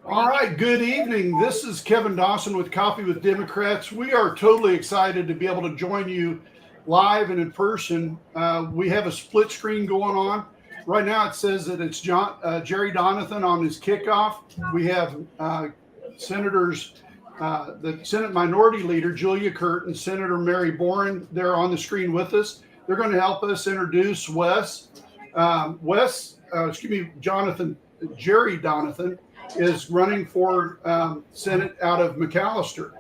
All right, good evening. This is Kevin Dawson with Coffee with Democrats. We are totally excited to be able to join you live and in person. We have a split screen going on. Right now it says that it's Jerry Donathan on his kickoff. We have Senators, the Senate Minority Leader, Julia Curt, and Senator Mary Boren. They're on the screen with us. They're going to help us introduce Jerry Donathan is running for Senate out of McAllister.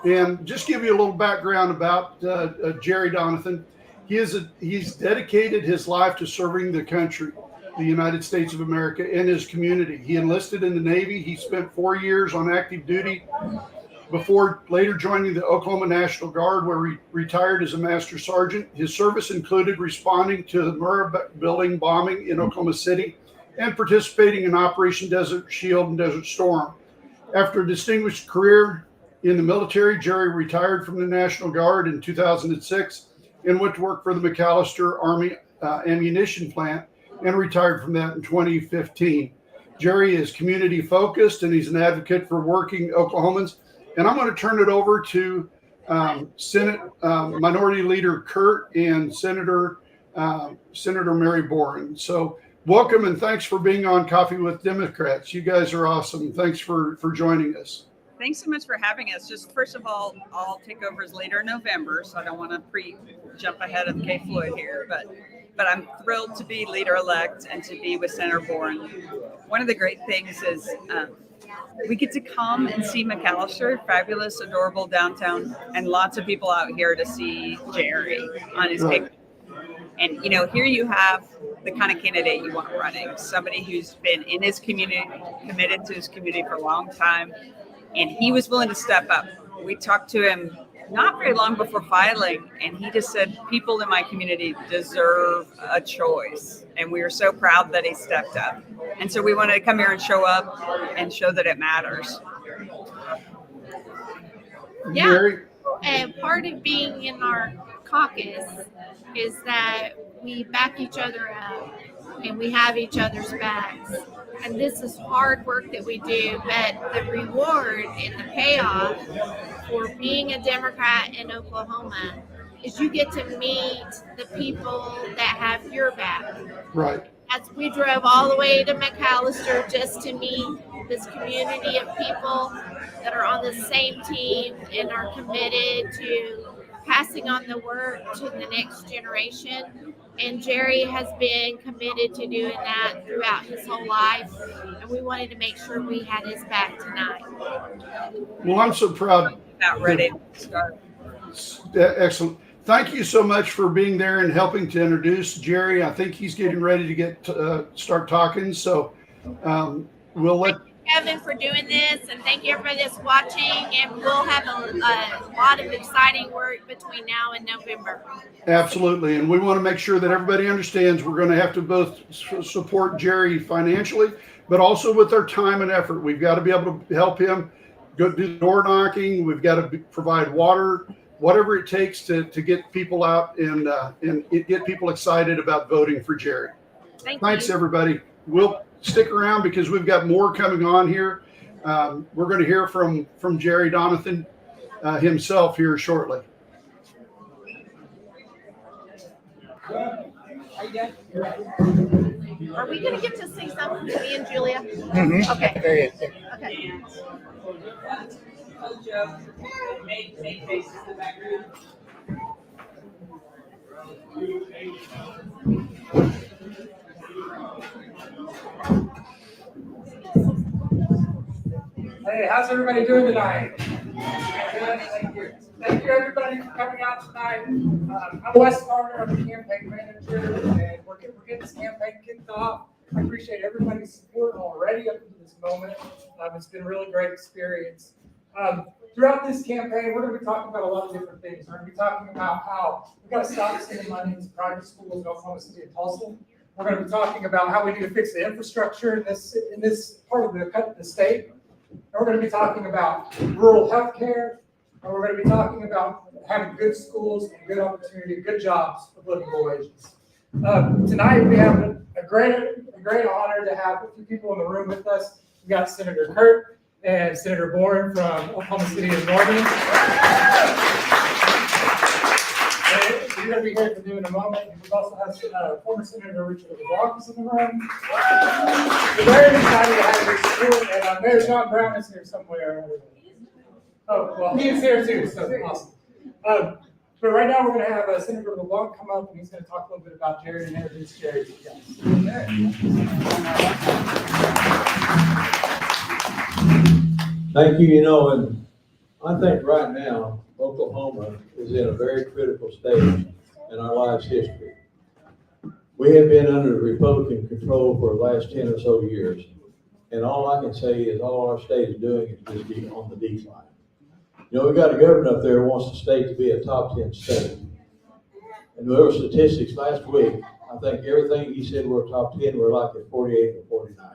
And just give you a little background about Jerry Donathan. He's dedicated his life to serving the country, the United States of America, and his community. He enlisted in the Navy. He spent 4 years on active duty before later joining the Oklahoma National Guard, where he retired as a master sergeant. His service included responding to the Murrah building bombing in Oklahoma City and participating in Operation Desert Shield and Desert Storm. After a distinguished career in the military, Jerry retired from the National Guard in 2006 and went to work for the McAllister Army ammunition plant and retired from that in 2015. Jerry is community focused and he's an advocate for working Oklahomans. And I'm going to turn it over to Senate Minority Leader Curt and Senator Mary Boren. So welcome and thanks for being on Coffee with Democrats. You guys are awesome. Thanks for joining us. Thanks so much for having us. Just first of all, I'll take over as leader in November, so I don't want to jump ahead of Kay Floyd here, but I'm thrilled to be leader-elect and to be with Senator Boren. One of the great things is we get to come and see McAllister, fabulous, adorable downtown, and lots of people out here to see Jerry on his Right. And, here you have the kind of candidate you want running, somebody who's been in his community, committed to his community for a long time, and he was willing to step up. We talked to him not very long before filing, and he just said, people in my community deserve a choice. And we were so proud that he stepped up. And so we wanted to come here and show up and show that it matters. Yeah. Mary? And part of being in our caucus is that we back each other up and we have each other's backs. And this is hard work that we do, but the reward and the payoff for being a Democrat in Oklahoma is you get to meet the people that have your back. Right. As we drove all the way to McAllister just to meet this community of people that are on the same team and are committed to passing on the work to the next generation. And Jerry has been committed to doing that throughout his whole life. And we wanted to make sure we had his back tonight. Well, I'm so proud. About ready to start. Excellent. Thank you so much for being there and helping to introduce Jerry. I think he's getting ready to start talking. So we'll let Kevin for doing this, and thank you everybody that's watching, and we'll have a lot of exciting work between now and November. Absolutely. And we want to make sure that everybody understands we're going to have to both support Jerry financially, but also with our time and effort. We've got to be able to help him go do door knocking. We've got to provide water, whatever it takes to get people out and get people excited about voting for Jerry. Thanks, everybody. We'll stick around because we've got more coming on here. We're going to hear from Jerry Donathan himself here shortly. Are we going to get to see something to me and Julia? Mm-hmm. Okay. There it is. Okay. Hey, how's everybody doing tonight? Good, thank you. Thank you, everybody, for coming out tonight. I'm Wes Garner, I'm the campaign manager, and we're getting this campaign kicked off. I appreciate everybody's support already up to this moment. It's been a really great experience. Throughout this campaign, we're going to be talking about a lot of different things. We're going to be talking about how we've got to stop sending money into private schools in Oklahoma City and Tulsa. We're going to be talking about how we need to fix the infrastructure in this part of the state. And we're going to be talking about rural health care. And we're going to be talking about having good schools and good opportunity, good jobs with livable wages. Tonight we have a great a great honor to have a few people in the room with us. We got Senator Kurt and Senator Boren from Oklahoma City and Norman. You're going to be hearing from them in a moment. And we've also have former Senator Richard LeBlanc in the room. We're very excited to have your support, and Mayor John Brown is here somewhere. Oh, well, he is here too, so awesome. But right now, we're going to have Senator LeBlanc come up, and he's going to talk a little bit about Jared and introduce Jared to you guys. Thank you. And I think right now, Oklahoma is in a very critical stage in our lives' history. We have been under Republican control for the last 10 or so years. And all I can say is all our state is doing is just be on the decline. We got a governor up there who wants the state to be a top 10 state. And there were statistics last week. I think everything he said we're top 10, we're like at 48 or 49.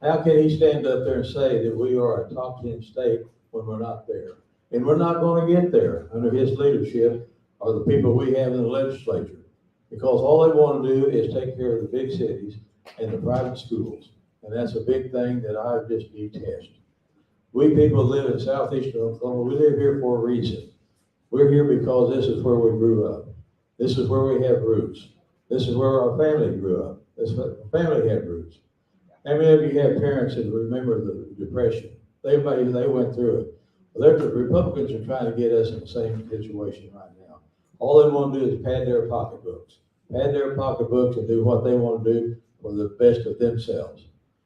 How can he stand up there and say that we are a top 10 state when we're not there? And we're not going to get there under his leadership or the people we have in the legislature. Because all they want to do is take care of the big cities and the private schools. And that's a big thing that I just detest. We people live in southeastern Oklahoma. We live here for a reason. We're here because this is where we grew up. This is where we have roots. This is where our family grew up. This is what our family had roots. How many of you have parents that remember the Depression? They went through it. Well, the Republicans are trying to get us in the same situation right now. All they want to do is pad their pocketbooks and do what they want to do for the best of themselves.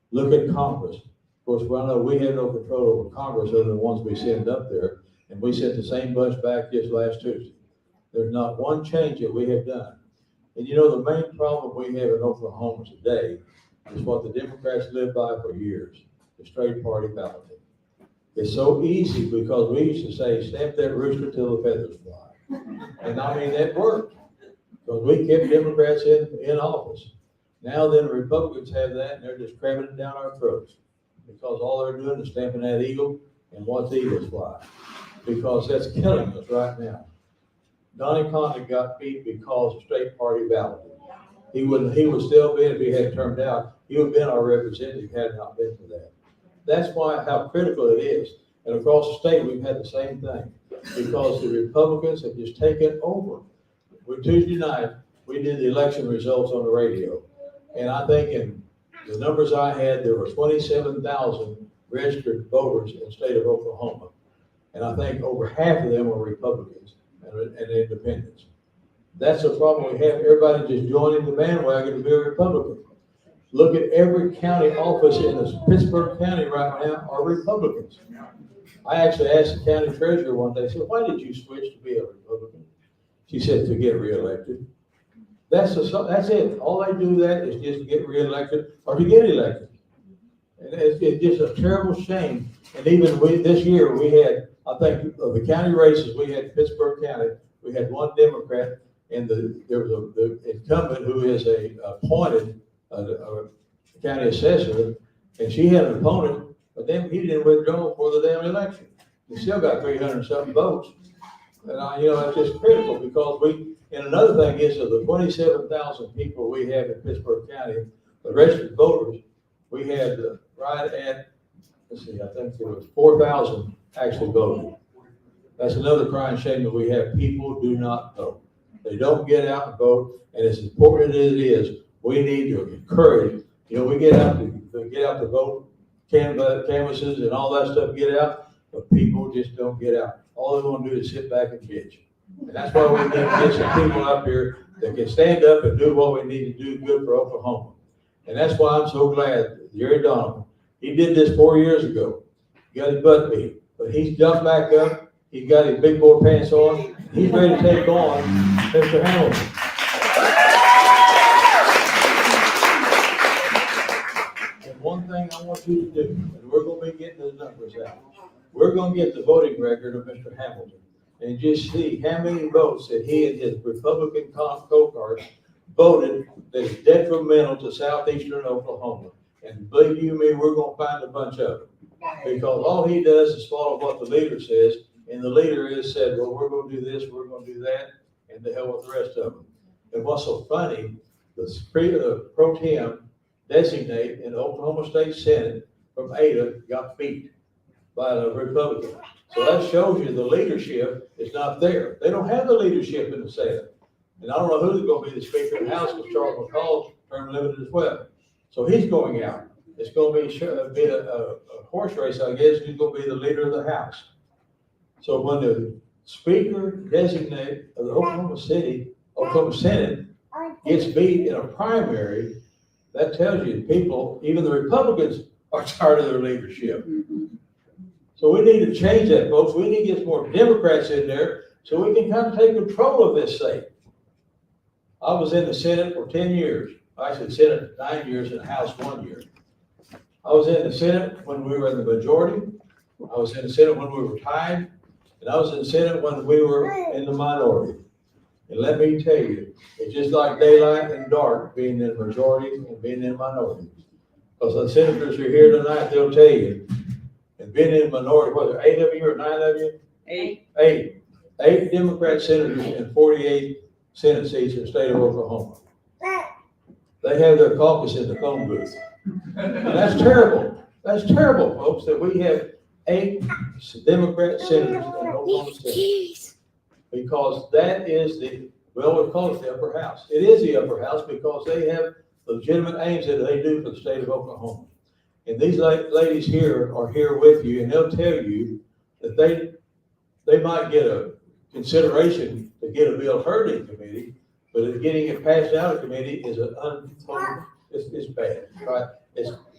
Look at Congress. Of course, I know we have no control over Congress other than the ones we send up there, and we sent the same bunch back just last Tuesday. There's not one change that we have done. And the main problem we have in Oklahoma today is what the Democrats lived by for years, the straight party balloting. It's so easy because we used to say, stamp that rooster till the feathers fly. And that worked because we kept Democrats in office. Now then the Republicans have that and they're just cramming it down our throats because all they're doing is stamping that eagle and watch the eagles fly because that's killing us right now. Donnie Condon got beat because of straight party balloting. He would still be, if he had turned out, he would have been our representative had it not been for that. That's how critical it is. And across the state, we've had the same thing because the Republicans have just taken over. Tuesday night, we did the election results on the radio. And I think in the numbers I had, there were 27,000 registered voters in the state of Oklahoma. And I think over half of them were Republicans and independents. That's the problem we have. Everybody just joining the bandwagon to be a Republican. Look at every county office in this Pittsburgh County right now are Republicans. I actually asked the county treasurer one day, I said, why did you switch to be a Republican? She said, to get reelected. That's it. All they do that is just to get reelected or to get elected. And it's just a terrible shame. And even this year we had, I think of the county races we had in Pittsburgh County, we had one Democrat and there was the incumbent who is appointed county assessor, and she had an opponent, but then he didn't withdraw for the damn election. He still got 300-something votes. And it's just critical because and another thing is of the 27,000 people we have in Pittsburgh County, the registered voters, we had right at, I think there was 4,000 actually voted. That's another crying shame that we have. People do not vote. They don't get out and vote, and as important as it is, we need to encourage. We get out to vote, canvases and all that stuff, get out, but people just don't get out. All they want to do is sit back and bitch. And that's why we need to get some people up here that can stand up and do what we need to do good for Oklahoma. And that's why I'm so glad Jerry Donovan, he did this 4 years ago. He got his butt beat, but he's jumped back up. He's got his big boy pants on. He's ready to take on Mr. Hamilton. And one thing I want you to do, and we're going to be getting the numbers out. We're going to get the voting record of Mr. Hamilton and just see how many votes that he and his Republican co-cars voted that is detrimental to southeastern Oklahoma. And believe you me, we're going to find a bunch of them. Because all he does is follow what the leader says, and the leader has said, well, we're going to do this, we're going to do that, and the hell with the rest of them. And what's so funny, the pro tem designate in the Oklahoma State Senate from Ada got beat by the Republican. So that shows you the leadership is not there. They don't have the leadership in the Senate. And I don't know who's gonna be the Speaker of the House, because Charles McCall's term limited as well. So he's going out. It's gonna be a horse race, I guess, who's gonna be the leader of the House. So when the Speaker designate of the Oklahoma Senate gets beat in a primary, that tells you people, even the Republicans are tired of their leadership. So we need to change that, folks. We need to get some more Democrats in there so we can kind of take control of this state. I was in the Senate for 10 years. Actually, Senate 9 years and the House 1 year. I was in the Senate when we were in the majority. I was in the Senate when we were tied. And I was in the Senate when we were in the minority. And let me tell you, it's just like daylight and dark being in the majority and being in the minority. Because the senators who are here tonight, they'll tell you, and being in the minority, what, there 8 of you or 9 of you? 8. 8 Democrat senators and 48 Senate seats in the state of Oklahoma. They have their caucus in the phone booth. And that's terrible. That's terrible, folks, that we have 8 Democrat senators in Oklahoma City. Because that is we call it the upper house. It is the upper house because they have legitimate aims that they do for the state of Oklahoma. And these ladies here are here with you, and they'll tell you that they might get a consideration to get a bill heard in committee, but getting it passed out of committee is it's bad, right?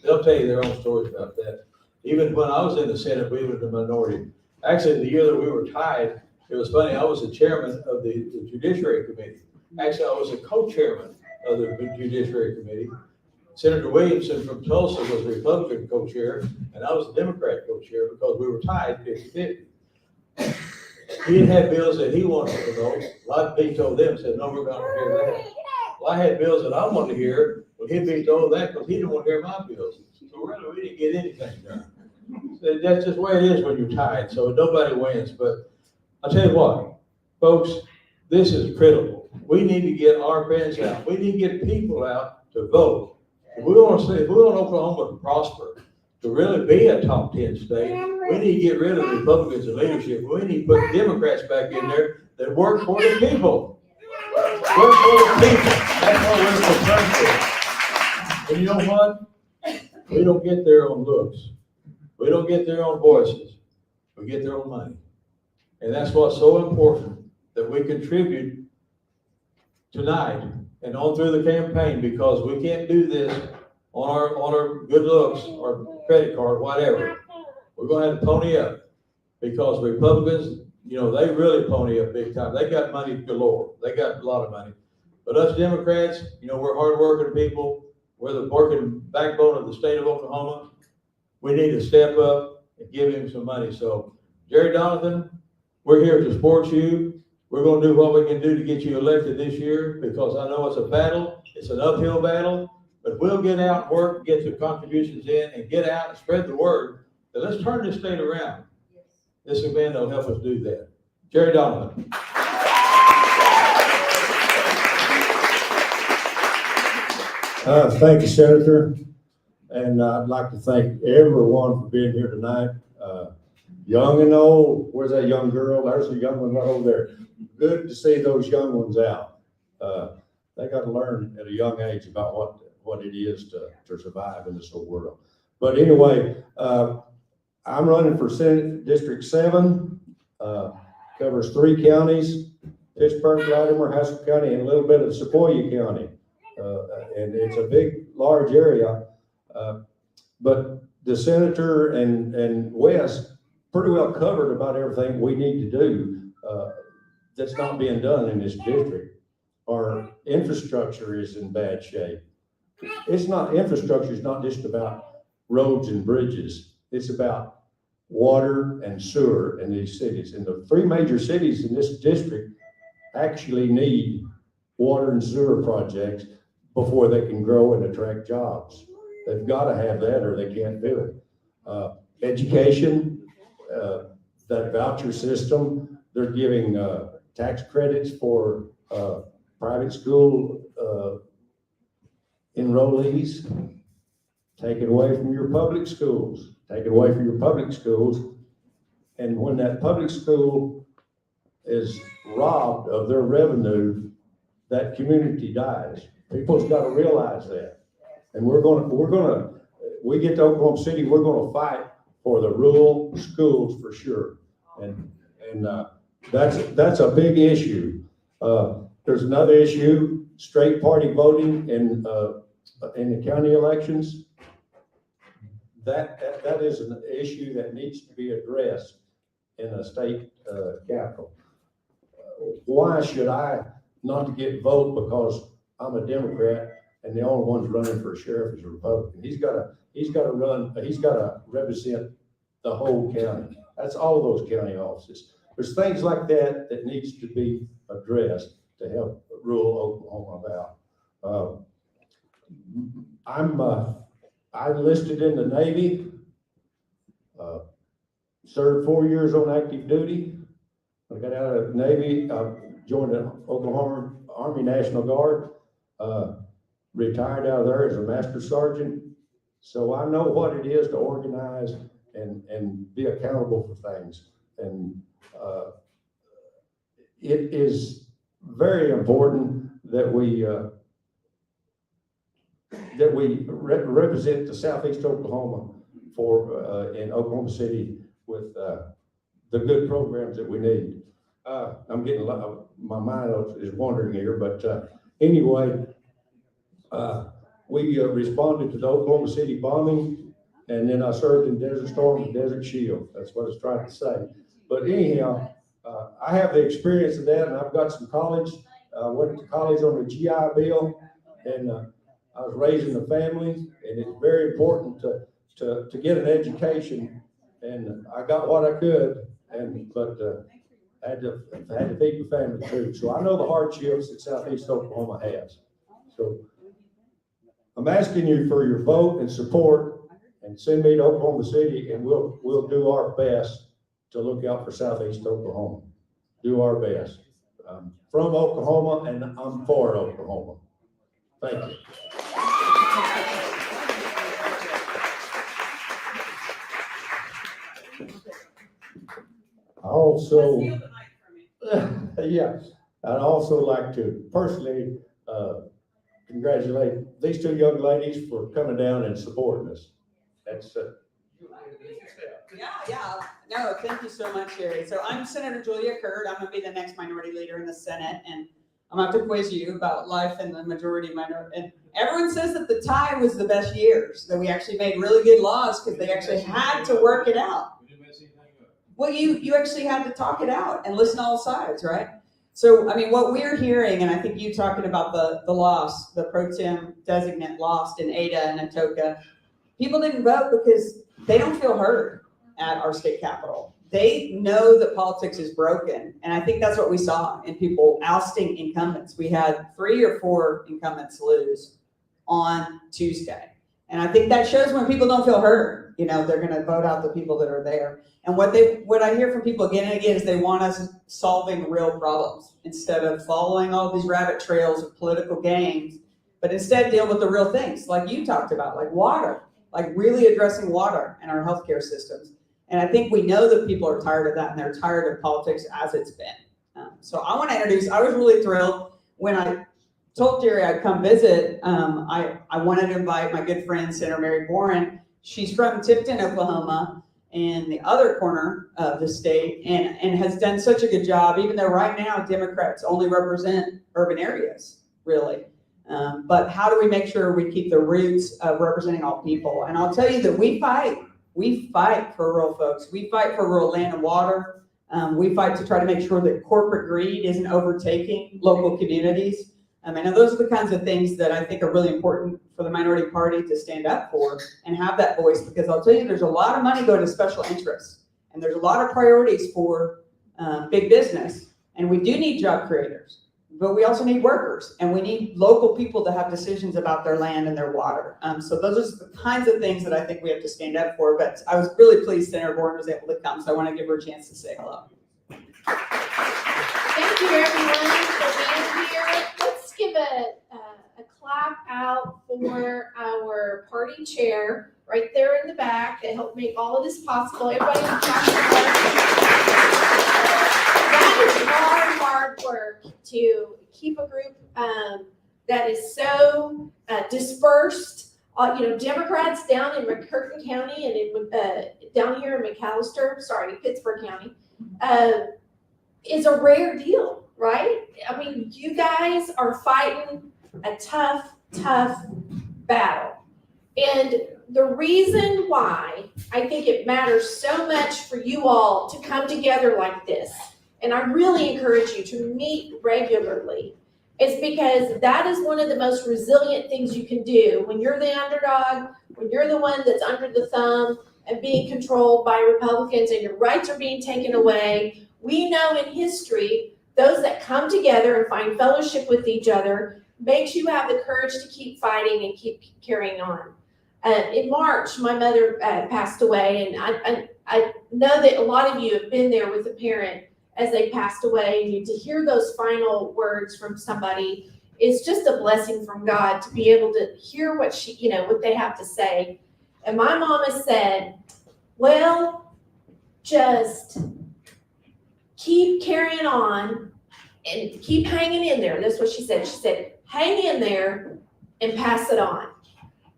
They'll tell you their own stories about that. Even when I was in the Senate, we were the minority. Actually, the year that we were tied, it was funny, I was the chairman of the Judiciary Committee. Actually, I was the co-chairman of the Judiciary Committee. Senator Williamson from Tulsa was the Republican co-chair, and I was the Democrat co-chair because we were tied 50-50. He had bills that he wanted to vote. I vetoed them, said, no, we're going to hear that. Well, I had bills that I wanted to hear, but he vetoed that because he didn't want to hear my bills. So really, we didn't get anything done. So that's just the way it is when you're tied, so nobody wins. But I'll tell you what, folks, this is critical. We need to get our friends out. We need to get people out to vote. If we want Oklahoma to prosper, to really be a top 10 state, we need to get rid of Republicans in leadership. We need to put Democrats back in there that work for the people. Work for the people. That's what we're concerned with. And you know what? We don't get there on looks. We don't get there on voices. We get there on money. And that's what's so important, that we contribute tonight and on through the campaign, because we can't do this on our good looks or credit card, whatever. We're going to have to pony up, because Republicans, you know, they really pony up big time. They got money galore. They got a lot of money. But us Democrats, you know, we're hardworking people. We're the working backbone of the state of Oklahoma. We need to step up and give him some money. So, Jerry Donovan, we're here to support you. We're going to do what we can do to get you elected this year, because I know it's a battle. It's an uphill battle, but we'll get out and work, get the contributions in, and get out and spread the word. But let's turn this state around. This event will help us do that. Jerry Donovan. Thank you, Senator. And I'd like to thank everyone for being here tonight. Young and old, where's that young girl? There's a young one right over there. Good to see those young ones out. They got to learn at a young age about what it is to survive in this whole world. But anyway, I'm running for Senate District 7, covers 3 counties, Pittsburgh, Latimer, Haskell County, and a little bit of Sequoyah County. And it's a big, large area. But the senator and Wes pretty well covered about everything we need to do that's not being done in this district. Our infrastructure is in bad shape. Infrastructure is not just about roads and bridges. It's about water and sewer in these cities. And the 3 major cities in this district actually need water and sewer projects before they can grow and attract jobs. They've got to have that or they can't do it. Education, that voucher system, they're giving tax credits for private school enrollees. take it away from your public schools, take it away from your public schools. And when that public school is robbed of their revenue, that community dies. People's got to realize that. And we get to Oklahoma City, we're gonna fight for the rural schools for sure. And that's a big issue. There's another issue, straight party voting in the county elections. That is an issue that needs to be addressed in a state capital. Why should I not get vote because I'm a Democrat and the only one's running for sheriff is a Republican? He's gotta represent the whole county. That's all those county offices. There's things like that that needs to be addressed to help rural Oklahoma out. I enlisted in the Navy, served 4 years on active duty. I got out of the Navy, joined the Oklahoma Army National Guard, retired out of there as a master sergeant. So I know what it is to organize and be accountable for things. And it is very important that we represent the Southeast Oklahoma in Oklahoma City with the good programs that we need. I'm getting my mind is wandering here, but anyway, we responded to the Oklahoma City bombing, and then I served in Desert Storm and Desert Shield. That's what I was trying to say. But anyhow, I have the experience of that, and I've got some college. I went to college on the GI Bill, and I was raising a family, and it's very important to get an education. And I got what I could, but I had to feed my family too. So I know the hardships that Southeast Oklahoma has. So I'm asking you for your vote and support, and send me to Oklahoma City, and we'll do our best to look out for Southeast Oklahoma. Do our best. I'm from Oklahoma, and I'm for Oklahoma. Thank you. I also, yeah, I'd also like to personally congratulate these two young ladies for coming down and supporting us. That's Yeah. No, thank you so much, Jerry. So I'm Senator Julia Curd. I'm gonna be the next minority leader in the Senate, and I'm gonna have to quiz you about life in the majority minority. And everyone says that the tie was the best years, that we actually made really good laws because they actually had to work it out. Well, you actually had to talk it out and listen to all sides, right? So, I mean, what we're hearing, and I think you talking about the loss, the pro tem designate lost in Ada and Atoka, people didn't vote because they don't feel heard at our state capitol. They know that politics is broken. And I think that's what we saw in people ousting incumbents. We had 3 or 4 incumbents lose on Tuesday. And I think that shows when people don't feel heard, they're going to vote out the people that are there. And what I hear from people again and again is they want us solving real problems instead of following all these rabbit trails of political games, but instead deal with the real things like you talked about, like water, like really addressing water in our healthcare systems. And I think we know that people are tired of that, and they're tired of politics as it's been. So I want to introduce, I was really thrilled when I told Jerry I'd come visit. I wanted to invite my good friend, Senator Mary Boren. She's from Tipton, Oklahoma, in the other corner of the state, and has done such a good job, even though right now Democrats only represent urban areas, really. But how do we make sure we keep the roots of representing all people? And I'll tell you that we fight for rural folks. We fight for rural land and water. We fight to try to make sure that corporate greed isn't overtaking local communities. And those are the kinds of things that I think are really important for the minority party to stand up for and have that voice, because I'll tell you, there's a lot of money going to special interests, and there's a lot of priorities for big business, and we do need job creators, but we also need workers, and we need local people to have decisions about their land and their water. So those are the kinds of things that I think we have to stand up for. But I was really pleased Senator Boren was able to come, so I want to give her a chance to say hello. Thank you, everyone, for being here. Let's give a plaque out for our party chair right there in the back that helped make all of this possible. Everybody in the That is hard work to keep a group that is so dispersed. Democrats down in McCurtain County and down here in Pittsburgh County, is a rare deal, right? I mean, you guys are fighting a tough battle. And the reason why I think it matters so much for you all to come together like this, and I really encourage you to meet regularly, is because that is one of the most resilient things you can do when you're the underdog, when you're the one that's under the thumb and being controlled by Republicans and your rights are being taken away. We know in history, those that come together and find fellowship with each other makes you have the courage to keep fighting and keep carrying on. In March, my mother passed away, and I know that a lot of you have been there with a parent as they passed away, and to hear those final words from somebody is just a blessing from God to be able to hear what they have to say. And my mama said, well, just keep carrying on and keep hanging in there. That's what she said. She said, hang in there and pass it on.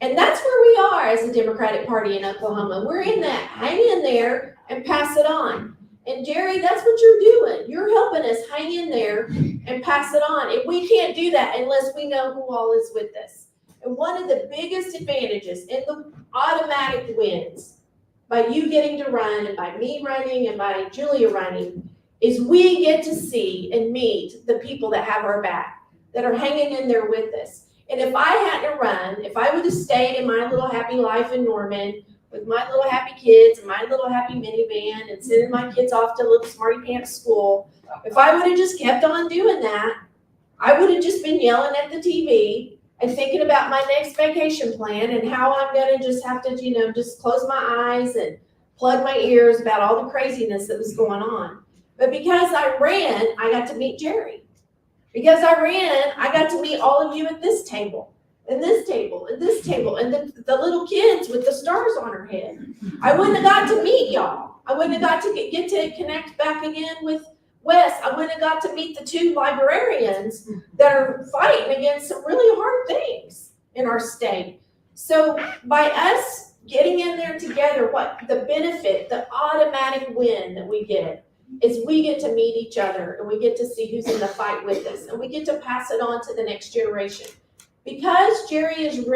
And that's where we are as a Democratic Party in Oklahoma. We're in that, hang in there and pass it on. And Jerry, that's what you're doing. You're helping us hang in there and pass it on. And we can't do that unless we know who all is with us. And one of the biggest advantages in the automatic wins by you getting to run and by me running and by Julia running is we get to see and meet the people that have our back, that are hanging in there with us. And if I hadn't run, if I would have stayed in my little happy life in Norman with my little happy kids and my little happy minivan and sending my kids off to little smarty pants school, if I would have just kept on doing that, I would have just been yelling at the TV and thinking about my next vacation plan and how I'm going to just have to, just close my eyes and plug my ears about all the craziness that was going on. But because I ran, I got to meet Jerry. Because I ran, I got to meet all of you at this table, and this table, and this table, and the little kids with the stars on her head. I wouldn't have got to meet y'all. I wouldn't have got to get to connect back again with Wes. I wouldn't have got to meet the two librarians that are fighting against some really hard things in our state. So by us getting in there together, what the benefit, the automatic win that we get is we get to meet each other and we get to see who's in the fight with us and we get to pass it on to the next generation. Because Jerry is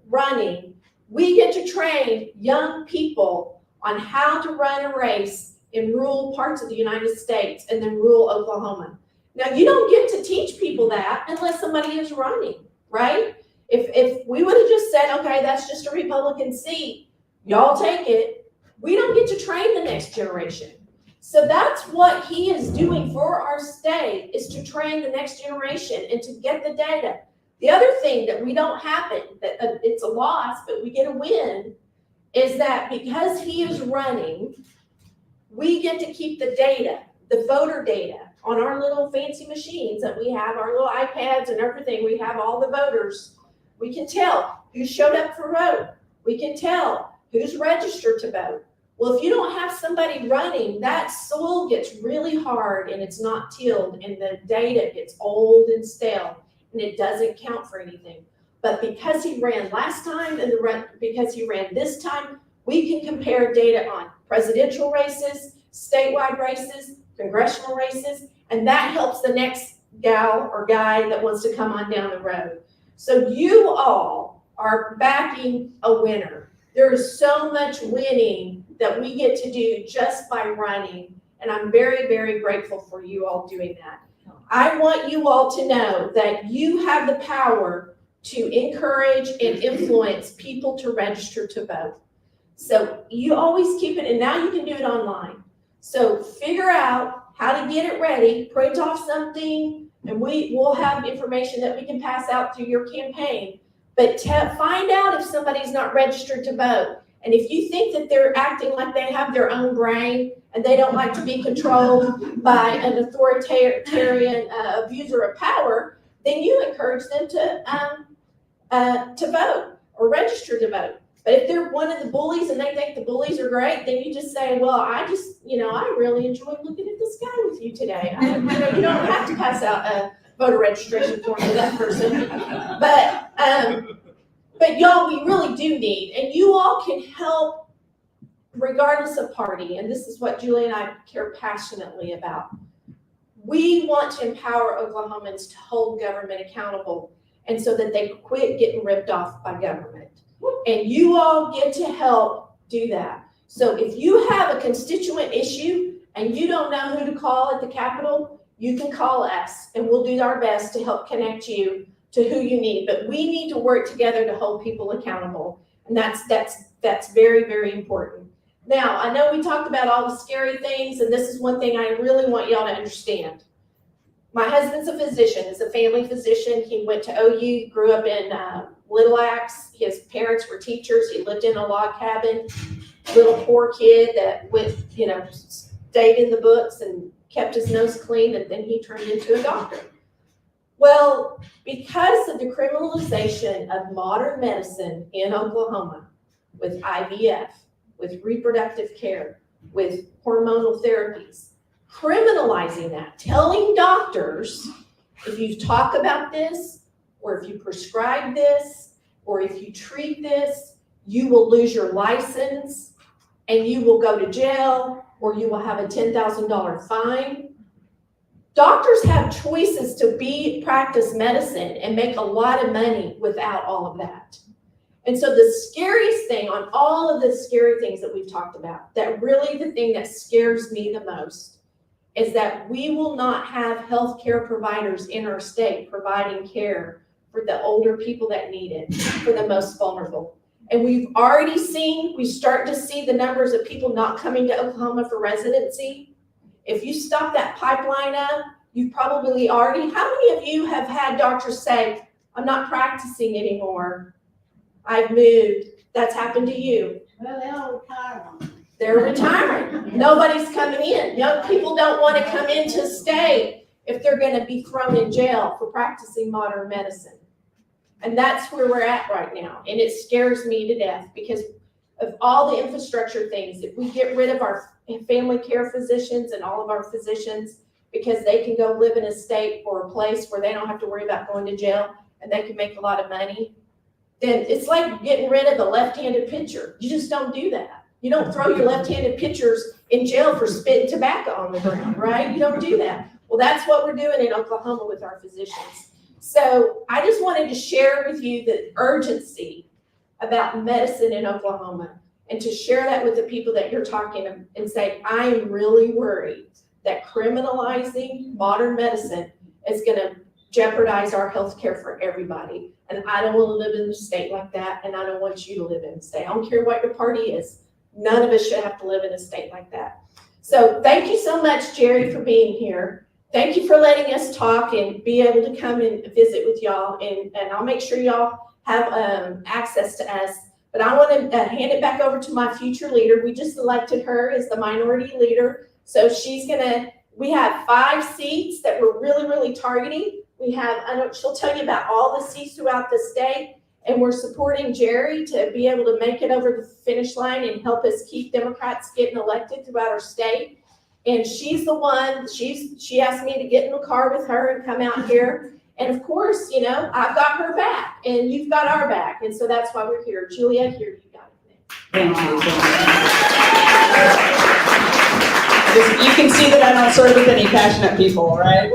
running, we get to train young people on how to run a race in rural parts of the United States and then rural Oklahoma. Now, you don't get to teach people that unless somebody is running, right? If we would have just said, okay, that's just a Republican seat, y'all take it, we don't get to train the next generation. So that's what he is doing for our state, is to train the next generation and to get the data. The other thing that we don't happen, that it's a loss, but we get a win, is that because he is running, we get to keep the data, the voter data, on our little fancy machines that we have, our little iPads and everything. We have all the voters. We can tell who showed up for vote. We can tell who's registered to vote. Well, if you don't have somebody running, that soil gets really hard and it's not tilled and the data gets old and stale and it doesn't count for anything. But because he ran last time and because he ran this time, we can compare data on presidential races, statewide races, congressional races, and that helps the next gal or guy that wants to come on down the road. So you all are backing a winner. There is so much winning that we get to do just by running, and I'm very, very grateful for you all doing that. I want you all to know that you have the power to encourage and influence people to register to vote. So you always keep it, and now you can do it online. So figure out how to get it ready, print off something, and we'll have information that we can pass out through your campaign. But find out if somebody's not registered to vote. And if you think that they're acting like they have their own brain and they don't like to be controlled by an authoritarian abuser of power, then you encourage them to to vote or register to vote. But if they're one of the bullies and they think the bullies are great, then you just say, well, I really enjoyed looking at the sky with you today. You don't have to pass out a voter registration form to that person. But y'all, we really do need, and you all can help regardless of party. And this is what Julie and I care passionately about. We want to empower Oklahomans to hold government accountable, and so that they quit getting ripped off by government. And you all get to help do that. So if you have a constituent issue and you don't know who to call at the Capitol, you can call us and we'll do our best to help connect you to who you need. But we need to work together to hold people accountable. And that's very, very important. Now, I know we talked about all the scary things, and this is one thing I really want y'all to understand. My husband's a physician, is a family physician. He went to OU, grew up in Little Axe. His parents were teachers. He lived in a log cabin, little poor kid that stayed in the books and kept his nose clean, and then he turned into a doctor. Well, because of the criminalization of modern medicine in Oklahoma, with IVF, with reproductive care, with hormonal therapies, criminalizing that, telling doctors, if you talk about this, or if you prescribe this, or if you treat this, you will lose your license and you will go to jail, or you will have a $10,000 fine. Doctors have choices to practice medicine and make a lot of money without all of that. And so the scariest thing on all of the scary things that we've talked about, that really the thing that scares me the most is that we will not have healthcare providers in our state providing care for the older people that need it, for the most vulnerable. And we've started to see the numbers of people not coming to Oklahoma for residency. If you stop that pipeline up, you probably already, how many of you have had doctors say, I'm not practicing anymore, I've moved? That's happened to you. Well, they'll retire. They're retiring. Nobody's coming in. Young people don't want to come into state if they're going to be thrown in jail for practicing modern medicine. And that's where we're at right now. And it scares me to death because of all the infrastructure things. If we get rid of our family care physicians and all of our physicians because they can go live in a state or a place where they don't have to worry about going to jail and they can make a lot of money, then it's like getting rid of a left-handed pitcher. You just don't do that. You don't throw your left-handed pitchers in jail for spitting tobacco on the ground, right? You don't do that. Well, that's what we're doing in Oklahoma with our physicians. So I just wanted to share with you the urgency about medicine in Oklahoma and to share that with the people that you're talking to and say, I am really worried that criminalizing modern medicine is going to jeopardize our health care for everybody. And I don't want to live in a state like that, and I don't want you to live in a state. I don't care what your party is. None of us should have to live in a state like that. So thank you so much, Jerry, for being here. Thank you for letting us talk and be able to come and visit with y'all. And I'll make sure y'all have access to us. But I want to hand it back over to my future leader. We just elected her as the minority leader. So we have 5 seats that we're really, really targeting. She'll tell you about all the seats throughout the state. And we're supporting Jerry to be able to make it over the finish line and help us keep Democrats getting elected throughout our state. And she's the one, she asked me to get in the car with her and come out here. And of course, I've got her back and you've got our back. And so that's why we're here. Julia, here you got it. Thank you. You can see that I don't serve with any passionate people, right?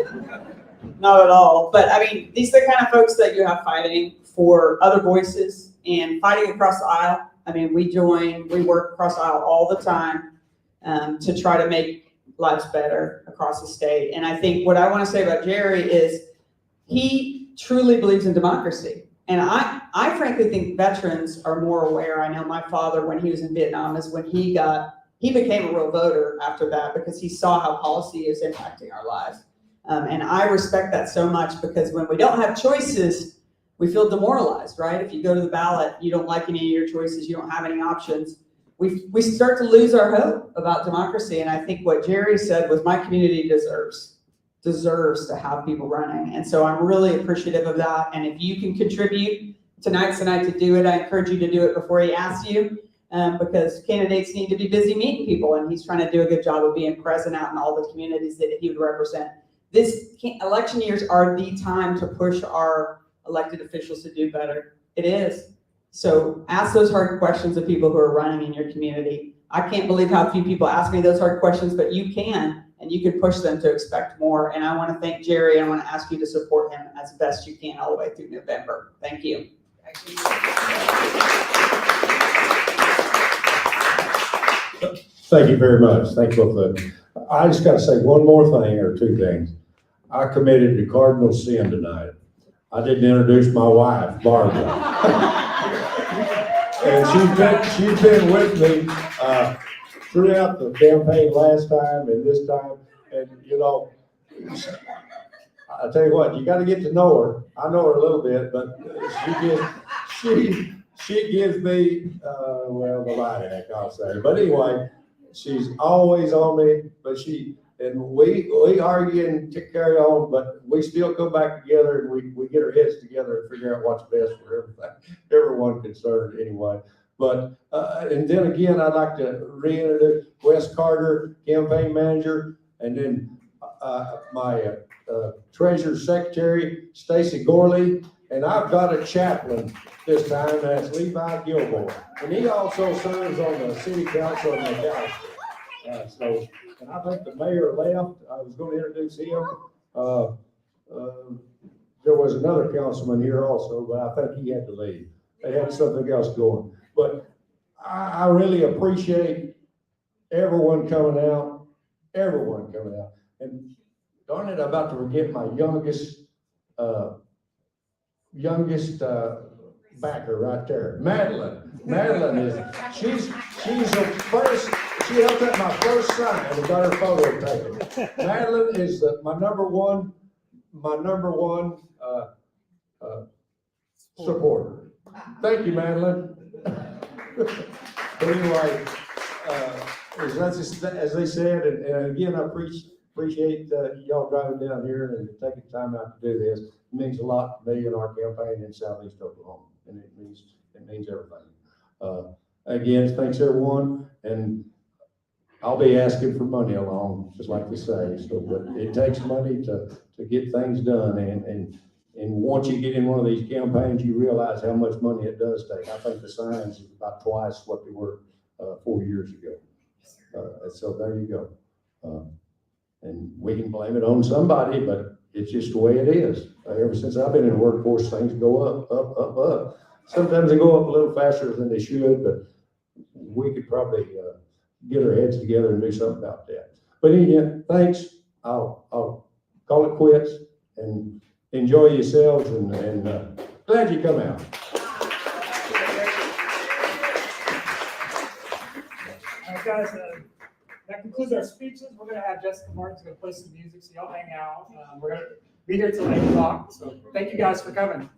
Not at all. But I mean, these are the kind of folks that you have fighting for other voices and fighting across the aisle. I mean, we work across the aisle all the time to try to make lives better across the state. And I think what I want to say about Jerry is he truly believes in democracy. And I frankly think veterans are more aware. I know my father, when he was in Vietnam, is when he became a real voter after that because he saw how policy is impacting our lives. And I respect that so much because when we don't have choices, we feel demoralized, right? If you go to the ballot, you don't like any of your choices, you don't have any options. We start to lose our hope about democracy. And I think what Jerry said was my community deserves to have people running. And so I'm really appreciative of that. And if you can contribute tonight's the night to do it. I encourage you to do it before he asks you, because candidates need to be busy meeting people, and he's trying to do a good job of being present out in all the communities that he would represent. Election years are the time to push our elected officials to do better. It is. So ask those hard questions of people who are running in your community. I can't believe how few people ask me those hard questions, but you can, and you can push them to expect more. And I want to thank Jerry. I want to ask you to support him as best you can all the way through November. Thank you. Thank you very much. Thank you both of you. I just got to say one more thing or two things. I committed to cardinal sin tonight. I didn't introduce my wife, Barbara. And she's been with me throughout the campaign last time and this time. And, you know, I tell you what, you got to get to know her. I know her a little bit, but she gives me, well, the light heck, I'll say. But anyway, she's always on me, but we argue and carry on, but we still come back together and we get our heads together and figure out what's best for everyone concerned anyway. But, and then again, I'd like to reintroduce Wes Carter, campaign manager, and then my treasurer secretary, Stacy Gorley, and I've got a chaplain this time, that's Levi Gilmore. And he also serves on the city council in McAlester. And I think the mayor left. I was going to introduce him. There was another councilman here also, but I think he had to leave. They had something else going. But I really appreciate everyone coming out. And darn it, I'm about to forget my youngest backer right there, Madeline. Madeline is, she's the first, she helped at my first sign and got her photo taken. Madeline is my number one supporter. Thank you, Madeline. But anyway, as they said, and again, I appreciate y'all driving down here and taking time out to do this. It means a lot to me in our campaign in Southeast Oklahoma, and it means everything. Again, thanks everyone, and I'll be asking for money along, just like we say. So, but it takes money to get things done, and once you get in one of these campaigns, you realize how much money it does take. I think the signs is about twice what they were 4 years ago. So there you go. And we can blame it on somebody, but it's just the way it is. Ever since I've been in the workforce, things go up. Sometimes they go up a little faster than they should, but we could probably get our heads together and do something about that. But again, thanks. I'll call it quits and enjoy yourselves, and glad you come out. All right, guys, that concludes our speeches. We're going to have Jessica Martin's going to play some music, so y'all hang out. We're going to be here till 8 o'clock, so thank you guys for coming.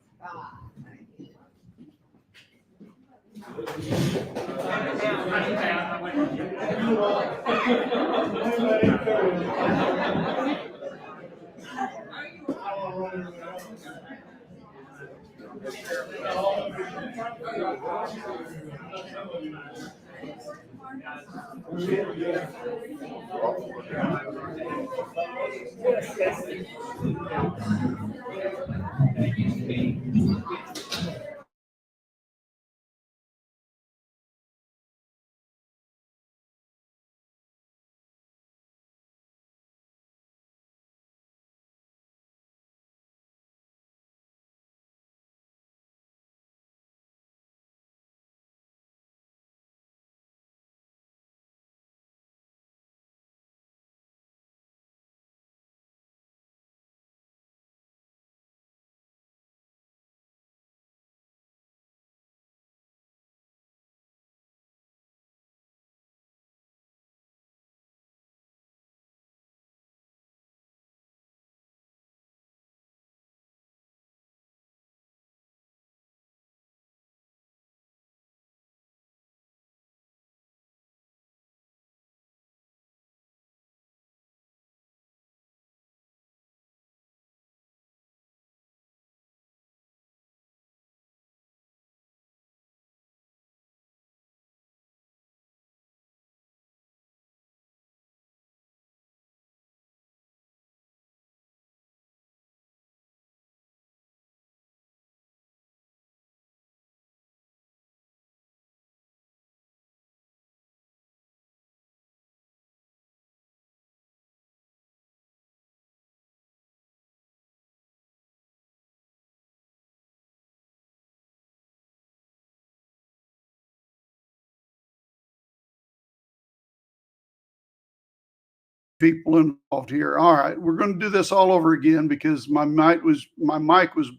people involved here. All right, we're going to do this all over again because my mic was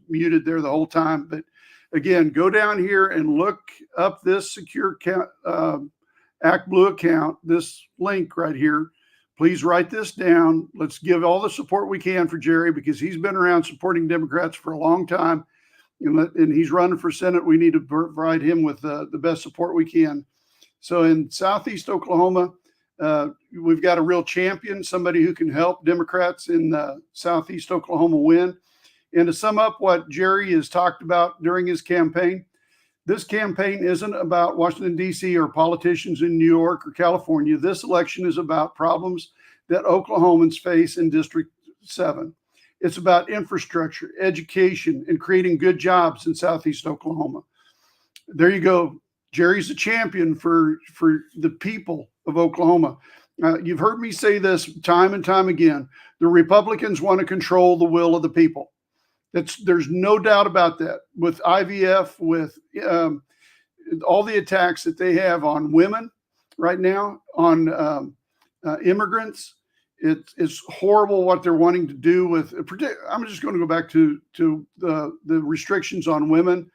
muted there the whole time. But again, go down here and look up this secure ActBlue account, this link right here. Please write this down. Let's give all the support we can for Jerry because he's been around supporting Democrats for a long time, and he's running for Senate. We need to provide him with the best support we can. So in Southeast Oklahoma, we've got a real champion, somebody who can help Democrats in Southeast Oklahoma win. And to sum up what Jerry has talked about during his campaign, this campaign isn't about Washington, D.C. or politicians in New York or California. This election is about problems that Oklahomans face in District 7. It's about infrastructure, education, and creating good jobs in Southeast Oklahoma. There you go. Jerry's a champion for the people of Oklahoma. You've heard me say this time and time again. The Republicans want to control the will of the people. There's no doubt about that. With IVF, with all the attacks that they have on women right now, on immigrants, it's horrible what they're wanting to do with. I'm just going to go back to the restrictions on women.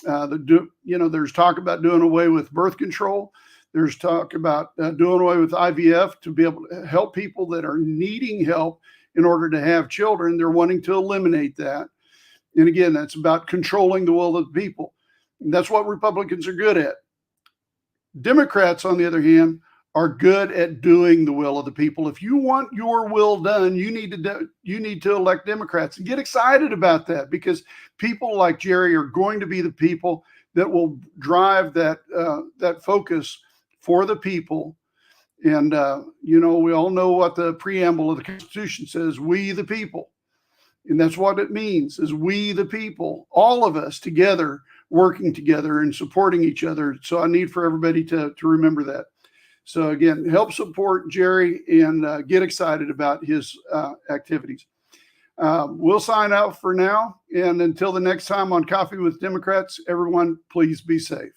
There's talk about doing away with birth control. There's talk about doing away with IVF to be able to help people that are needing help in order to have children. They're wanting to eliminate that. And again, that's about controlling the will of the people. And that's what Republicans are good at. Democrats, on the other hand, are good at doing the will of the people. If you want your will done, you need to elect Democrats, and get excited about that, because people like Jerry are going to be the people that will drive that focus for the people. And we all know what the preamble of the Constitution says: "We the people." And that's what it means, is we the people, all of us together, working together and supporting each other. So I need for everybody to remember that. So again, help support Jerry and get excited about his activities. We'll sign out for now. And until the next time on Coffee with Democrats, everyone, please be safe.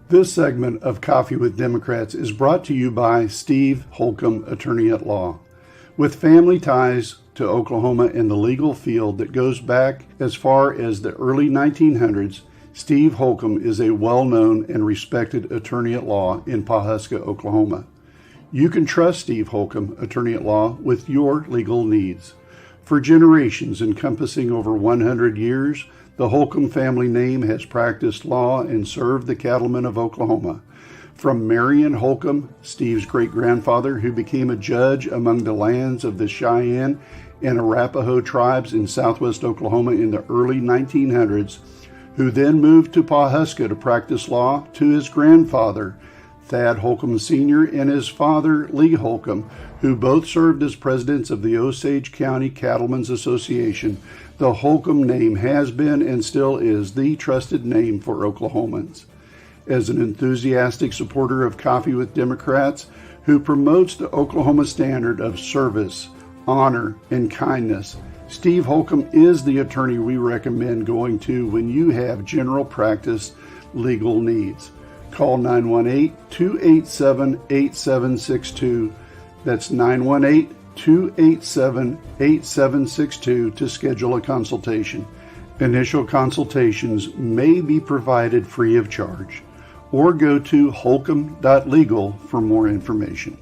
This segment of Coffee with Democrats is brought to you by Steve Holcomb, Attorney at Law. With family ties to Oklahoma in the legal field that goes back as far as the early 1900s, Steve Holcomb is a well-known and respected attorney at law in Pawhuska, Oklahoma. You can trust Steve Holcomb, Attorney at Law, with your legal needs. For generations encompassing over 100 years, the Holcomb family name has practiced law and served the cattlemen of Oklahoma. From Marion Holcomb, Steve's great-grandfather, who became a judge among the lands of the Cheyenne and Arapaho tribes in southwest Oklahoma in the early 1900s, who then moved to Pawhuska to practice law, to his grandfather, Thad Holcomb Sr., and his father, Lee Holcomb, who both served as presidents of the Osage County Cattlemen's Association. The Holcomb name has been and still is the trusted name for Oklahomans. As an enthusiastic supporter of Coffee with Democrats, who promotes the Oklahoma standard of service, honor, and kindness, Steve Holcomb is the attorney we recommend going to when you have general practice legal needs. Call 918-287-8762. That's 918-287-8762 to schedule a consultation. Initial consultations may be provided free of charge, or go to holcomb.legal for more information.